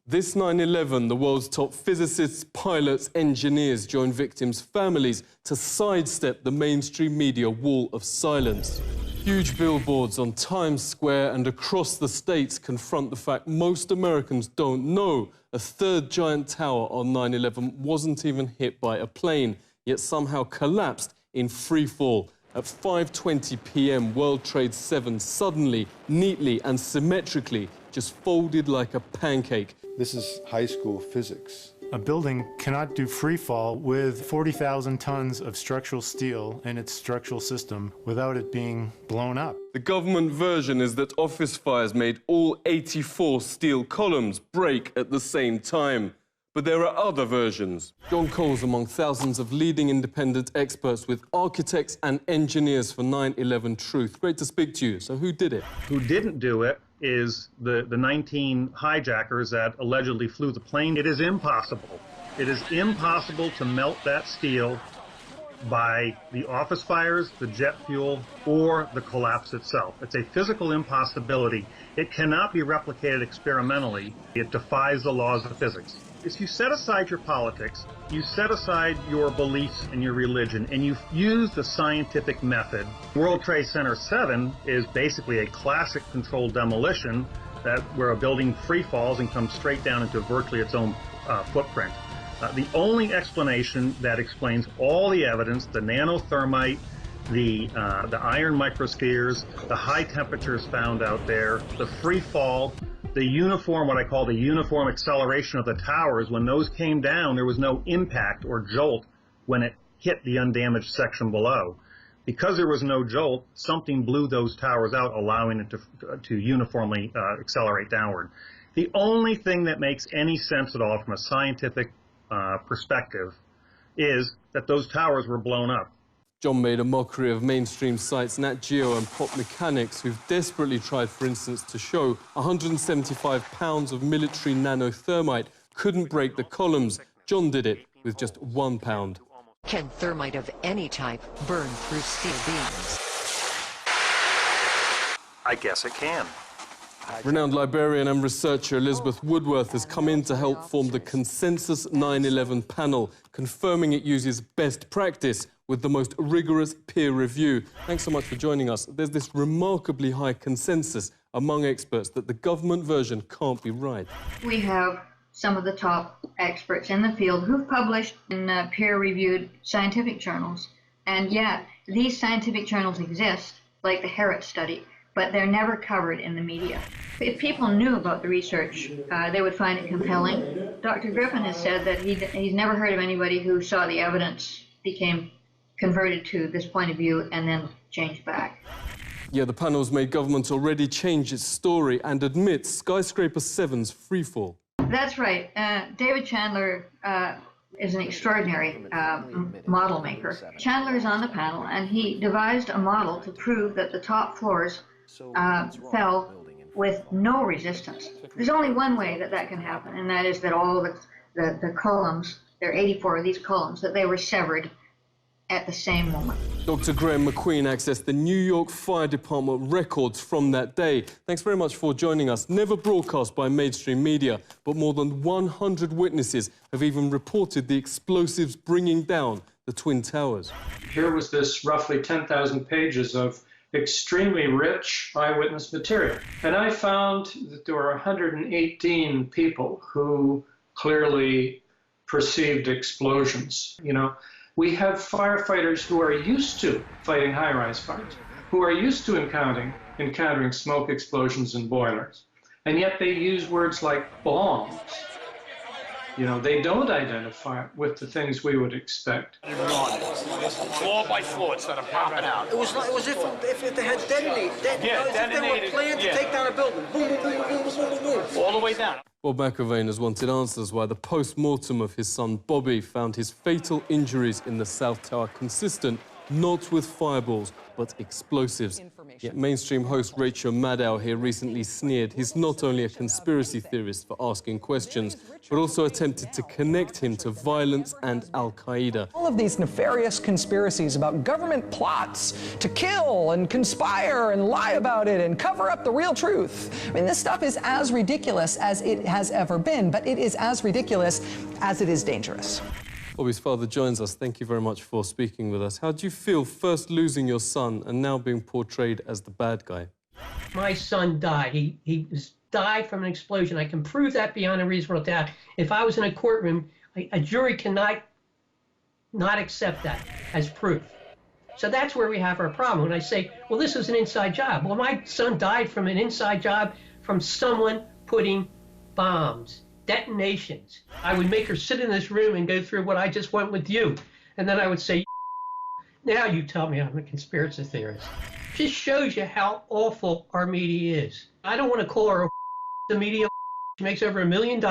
This 9/11, the world's top physicists, pilots, engineers joined victims' families to sidestep the mainstream media wall of silence. Huge billboards on Times Square and across the states confront the fact most Americans don't know a third giant tower on 9/11 wasn't even hit by a plane, yet somehow collapsed in free fall. At 5:20 p.m, World Trade 7 suddenly, neatly and symmetrically just folded like a pancake. This is high school physics. A building cannot do free fall with 40,000 tons of structural steel in its structural system without it being blown up. The government version is that office fires made all 84 steel columns break at the same time. But there are other versions. John Cole's among thousands of leading independent experts with architects and engineers for 9/11Truth. Great to speak to you. So who did it? Who didn't do it is the 19 hijackers that allegedly flew the plane. It is impossible. It is impossible to melt that steel by the office fires, the jet fuel, or the collapse itself. It's a physical impossibility. It cannot be replicated experimentally. It defies the laws of physics. If you set aside your politics, you set aside your beliefs and your religion, and you use the scientific method. World Trade Center 7 is basically a classic controlled demolition where a building free falls and comes straight down into virtually its own footprint. The only explanation that explains all the evidence, the nanothermite, the iron microspheres, the high temperatures found out there, the free fall, the uniform, what I call the uniform acceleration of the towers, when those came down, there was no impact or jolt when it hit the undamaged section below. Because there was no jolt, something blew those towers out, allowing it to uniformly accelerate downward. The only thing that makes any sense at all from a scientific perspective is that those towers were blown up. John made a mockery of mainstream sites Nat Geo and Pop Mechanics, who've desperately tried, for instance, to show 175 pounds of military nanothermite couldn't break the columns. John did it with just 1 pound. Can thermite of any type burn through steel beams? I guess it can. Renowned librarian and researcher Elizabeth Woodworth has come in to help form the Consensus 9/11 panel, confirming it uses best practice with the most rigorous peer review. Thanks so much for joining us. There's this remarkably high consensus among experts that the government version can't be right. We have some of the top experts in the field who've published in peer-reviewed scientific journals. And yet, these scientific journals exist, like the Herrott study, but they're never covered in the media. If people knew about the research, they would find it compelling. Dr. Griffin has said that he's never heard of anybody who saw the evidence, became converted to this point of view, and then changed back. Yeah, the panel's made government already change its story and admits Skyscraper 7's freefall. That's right. David Chandler is an extraordinary model maker. Chandler is on the panel, and he devised a model to prove that the top floors fell with no resistance. There's only one way that that can happen, and that is that all the columns, there are 84 of these columns, that they were severed at the same moment. Dr. Graham McQueen accessed the New York Fire Department records from that day. Thanks very much for joining us. Never broadcast by mainstream media, but more than 100 witnesses have even reported the explosives bringing down the Twin Towers. Here was this roughly 10,000 pages of extremely rich eyewitness material. And I found that there were 118 people who clearly perceived explosions. You know, we have firefighters who are used to fighting high-rise fires, who are used to encountering smoke explosions and boilers, and yet they use words like bombs. You know, they don't identify it with the things we would expect. Floor by floor instead of popping out. It was if they had detonated. Yeah, detonated. They were planned to take down a building. Boom, boom, boom, boom, boom, boom, boom. All the way down. Bob McIlvaine has wanted answers why the post-mortem of his son Bobby found his fatal injuries in the South Tower consistent not with fireballs, but explosives. Yet mainstream host Rachel Maddow here recently sneered he's not only a conspiracy theorist for asking questions, but also attempted to connect him to violence and Al-Qaeda. All of these nefarious conspiracies about government plots to kill and conspire and lie about it and cover up the real truth. I mean, this stuff is as ridiculous as it has ever been, but it is as ridiculous as it is dangerous. Bobby's father joins us. Thank you very much for speaking with us. How do you feel first losing your son and now being portrayed as the bad guy? My son died. He died from an explosion. I can prove that beyond a reasonable doubt. If I was in a courtroom, a jury cannot not accept that as proof. So that's where we have our problem. When I say, well, this is an inside job. Well, my son died from an inside job from someone putting bombs. Detonations. I would make her sit in this room and go through what I just went with you. And then I would say, now you tell me I'm a conspiracy theorist. Just shows you how awful our media is. I don't want to call her the media. She makes over $1 million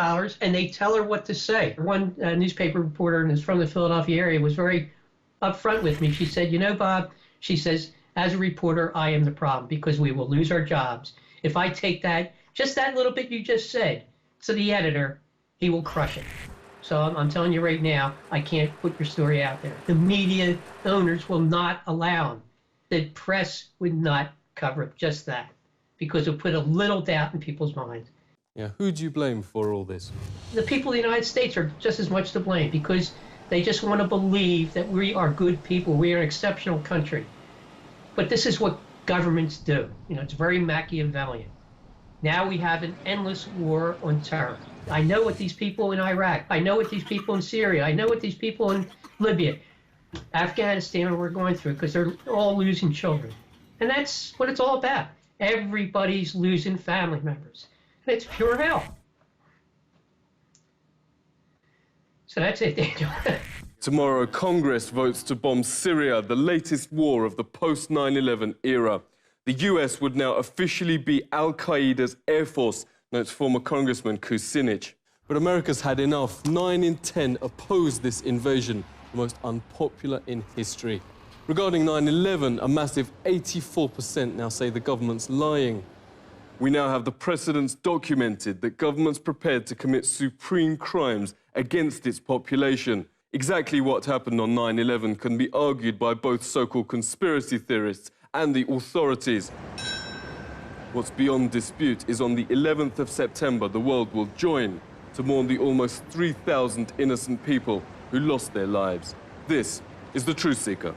and they tell her what to say. One newspaper reporter, and is from the Philadelphia area, was very upfront with me. She said, you know, Bob, she says, as a reporter, I am the problem because we will lose our jobs. If I take that, just that little bit you just said, to the editor, he will crush it. So I'm telling you right now, I can't put your story out there. The media owners will not allow them. The press would not cover just that because it put a little doubt in people's minds. Yeah, who do you blame for all this? The people of the United States are just as much to blame because they just want to believe that we are good people, we are an exceptional country. But this is what governments do. You know, it's very Machiavellian. Now we have an endless war on terror. I know what these people in Iraq, I know what these people in Syria, I know what these people in Libya, Afghanistan we're going through because they're all losing children. And that's what it's all about. Everybody's losing family members. And it's pure hell. So that's it, Daniel. Tomorrow, Congress votes to bomb Syria, the latest war of the post-9/11 era. The US would now officially be Al-Qaeda's air force, notes former Congressman Kucinich. But America's had enough. 9 in 10 oppose this invasion, the most unpopular in history. Regarding 9/11, a massive 84% now say the government's lying. We now have the precedents documented that governments prepared to commit supreme crimes against its population. Exactly what happened on 9/11 can be argued by both so-called conspiracy theorists and the authorities. What's beyond dispute is on the 11th of September, the world will join to mourn the almost 3,000 innocent people who lost their lives. This is The Truth Seeker.